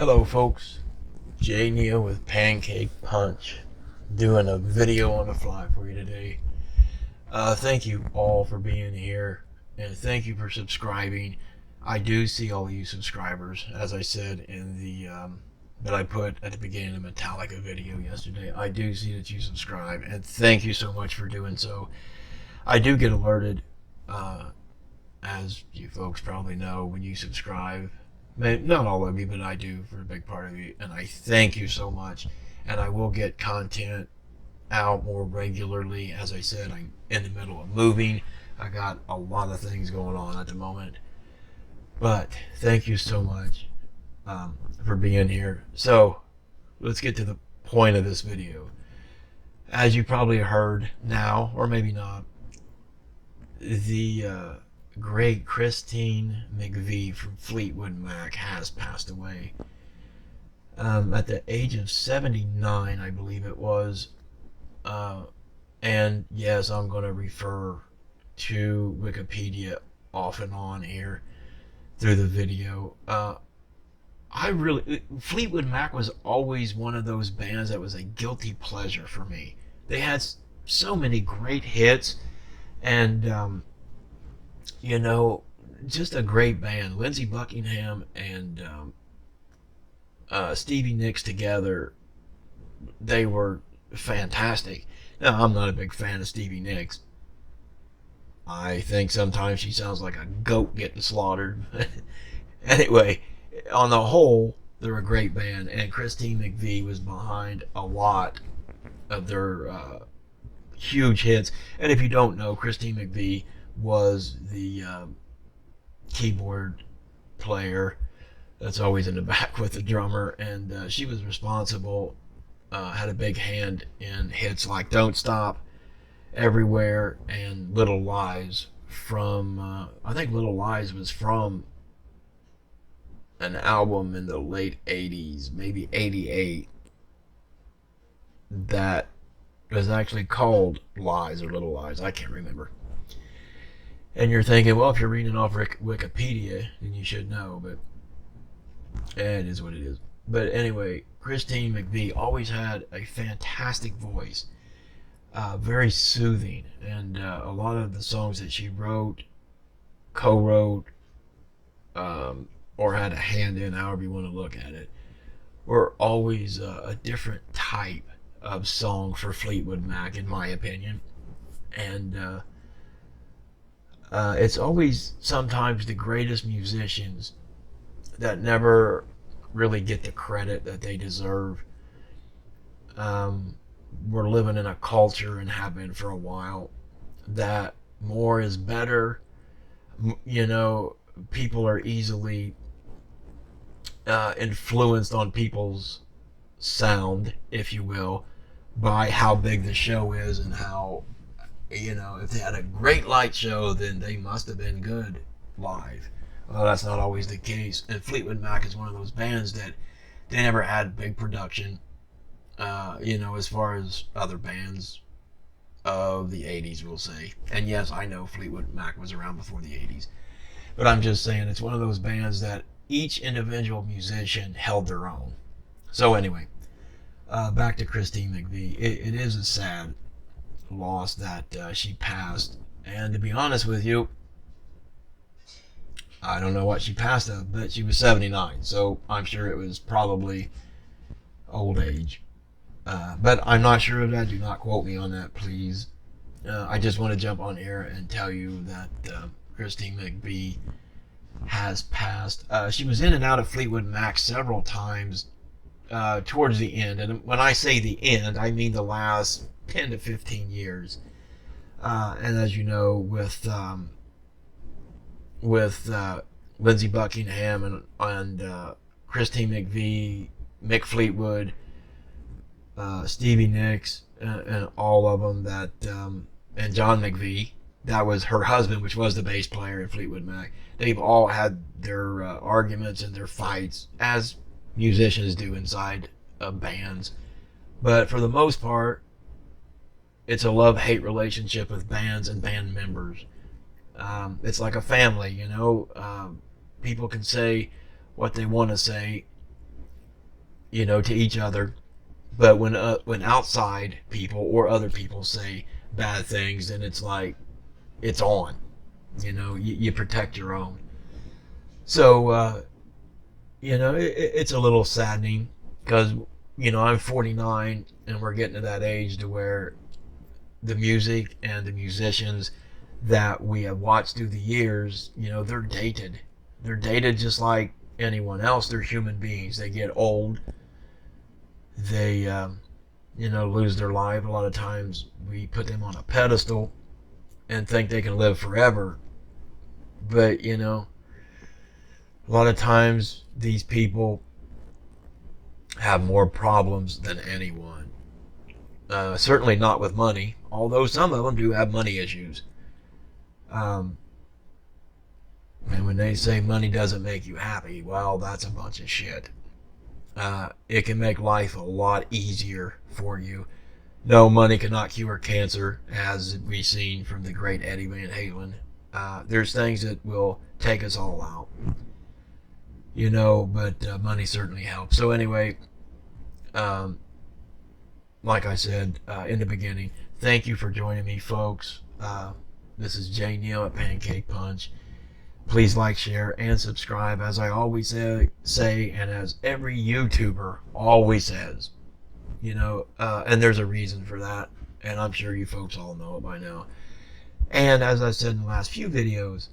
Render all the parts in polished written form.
Hello folks, Jay Neal with Pancake Punch, doing a video on the fly for you today. Thank you all for being here, and thank you for subscribing. I do see all you subscribers, as I said in the that I put at the beginning of the Metallica video yesterday. I do see that you subscribe, and thank you so much for doing so. I do get alerted, as you folks probably know, when you subscribe. Not all of you, but I do for a big part of you, and I thank you so much. And I will get content out more regularly. As I said, I'm in the middle of moving. I got a lot of things going on at the moment, but thank you so much for being here. So let's get to the point of this video. As you probably heard now, or maybe not, the great Christine McVie from Fleetwood Mac has passed away at the age of 79, I believe it was. And yes, I'm going to refer to Wikipedia off and on here through the video. Fleetwood Mac was always one of those bands that was a guilty pleasure for me. They had so many great hits, and just a great band. Lindsey Buckingham and Stevie Nicks together, they were fantastic. Now, I'm not a big fan of Stevie Nicks. I think sometimes she sounds like a goat getting slaughtered. Anyway, on the whole, they're a great band, and Christine McVie was behind a lot of their huge hits. And if you don't know, Christine McVie was the keyboard player that's always in the back with the drummer, and she was responsible, had a big hand in hits like Don't Stop, Everywhere, and Little Lies from, I think Little Lies was from an album in the late 80s, maybe 88, that was actually called Lies or Little Lies, I can't remember. And you're thinking, well, if you're reading off Wikipedia, then you should know, but it is what it is. But anyway, Christine McVie always had a fantastic voice, very soothing, and a lot of the songs that she wrote, co-wrote, or had a hand in, however you want to look at it, were always a different type of song for Fleetwood Mac, in my opinion. And it's always sometimes the greatest musicians that never really get the credit that they deserve. We're living in a culture, and have been for a while, that more is better. People are easily influenced on people's sound, if you will, by how big the show is and how, if they had a great light show, then they must have been good live. Well, that's not always the case. And Fleetwood Mac is one of those bands that they never had big production, as far as other bands of the 80s, we'll say. And yes, I know Fleetwood Mac was around before the 80s. But I'm just saying, it's one of those bands that each individual musician held their own. So anyway, back to Christine McVie. It is a sad loss that she passed, and to be honest with you, I don't know what she passed of, but she was 79, so I'm sure it was probably old age, but I'm not sure of that. Do not quote me on that, please. I just want to jump on here and tell you that Christine McVie has passed. She was in and out of Fleetwood Mac several times towards the end, and when I say the end, I mean the last 10 to 15 years. And as you know, with Lindsey Buckingham and Christine McVie, Mick Fleetwood, Stevie Nicks, and all of them, that and John McVie, that was her husband, which was the bass player in Fleetwood Mac. They've all had their arguments and their fights, as musicians do inside of bands. But for the most part, it's a love-hate relationship with bands and band members. It's like a family, People can say what they want to say, to each other. But when outside people or other people say bad things, then it's like it's on. You protect your own. So it's a little saddening because I'm 49 and we're getting to that age to where the music and the musicians that we have watched through the years, they're dated. They're dated just like anyone else. They're human beings. They get old. They lose their life. A lot of times we put them on a pedestal and think they can live forever. But a lot of times these people have more problems than anyone. Certainly not with money, although some of them do have money issues. And when they say money doesn't make you happy, well, that's a bunch of shit. It can make life a lot easier for you. No, money cannot cure cancer, as we've seen from the great Eddie Van Halen. There's things that will take us all out, but money certainly helps. So anyway, like I said in the beginning, thank you for joining me, folks. This is Jay Neal at Pancake Punch. Please like, share, and subscribe, as I always say, and as every YouTuber always says. And there's a reason for that, and I'm sure you folks all know it by now. And as I said in the last few videos,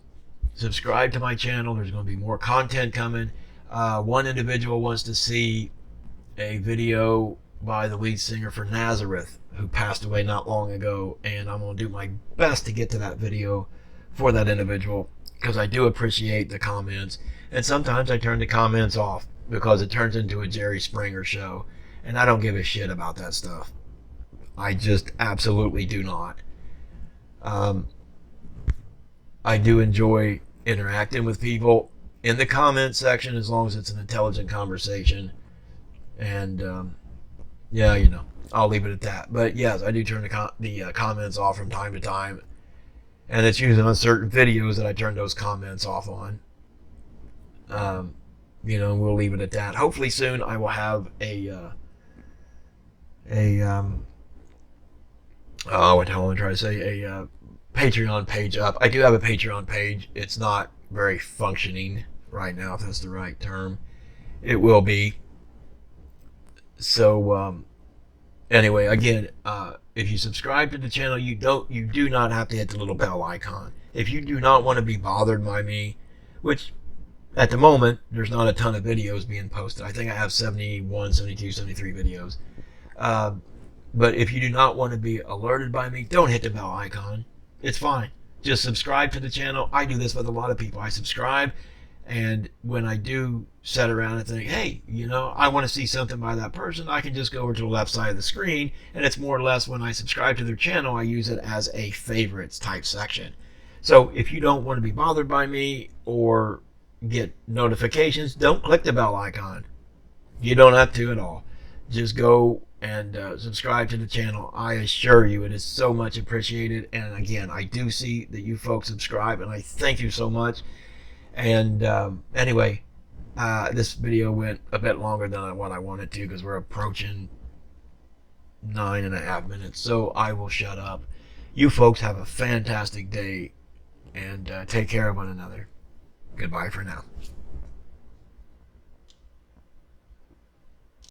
subscribe to my channel. There's going to be more content coming. One individual wants to see a video by the lead singer for Nazareth, who passed away not long ago, and I'm going to do my best to get to that video for that individual, because I do appreciate the comments, and sometimes I turn the comments off because it turns into a Jerry Springer show, and I don't give a shit about that stuff. I just absolutely do not. I do enjoy interacting with people in the comment section, as long as it's an intelligent conversation, and I'll leave it at that. But yes, I do turn the comments off from time to time, and it's usually on certain videos that I turn those comments off on. We'll leave it at that. Hopefully soon I will have what the hell am I trying to say? A Patreon page up. I do have a Patreon page. It's not very functioning right now, if that's the right term. It will be. So anyway, again, if you subscribe to the channel, you do not have to hit the little bell icon. If you do not want to be bothered by me, which at the moment there's not a ton of videos being posted. I think I have 71, 72, 73 videos. But if you do not want to be alerted by me, don't hit the bell icon. It's fine. Just subscribe to the channel. I do this with a lot of people. I subscribe, and when I do sit around and think, hey, I want to see something by that person, I can just go over to the left side of the screen, and it's more or less when I subscribe to their channel, I use it as a favorites type section. So if you don't want to be bothered by me or get notifications, don't click the bell icon. You don't have to at all. Just go and subscribe to the channel. I assure you it is so much appreciated. And again, I do see that you folks subscribe, and I thank you so much. And anyway, this video went a bit longer than what I wanted to, because we're approaching 9.5 minutes. So I will shut up. You folks have a fantastic day, and take care of one another. Goodbye for now.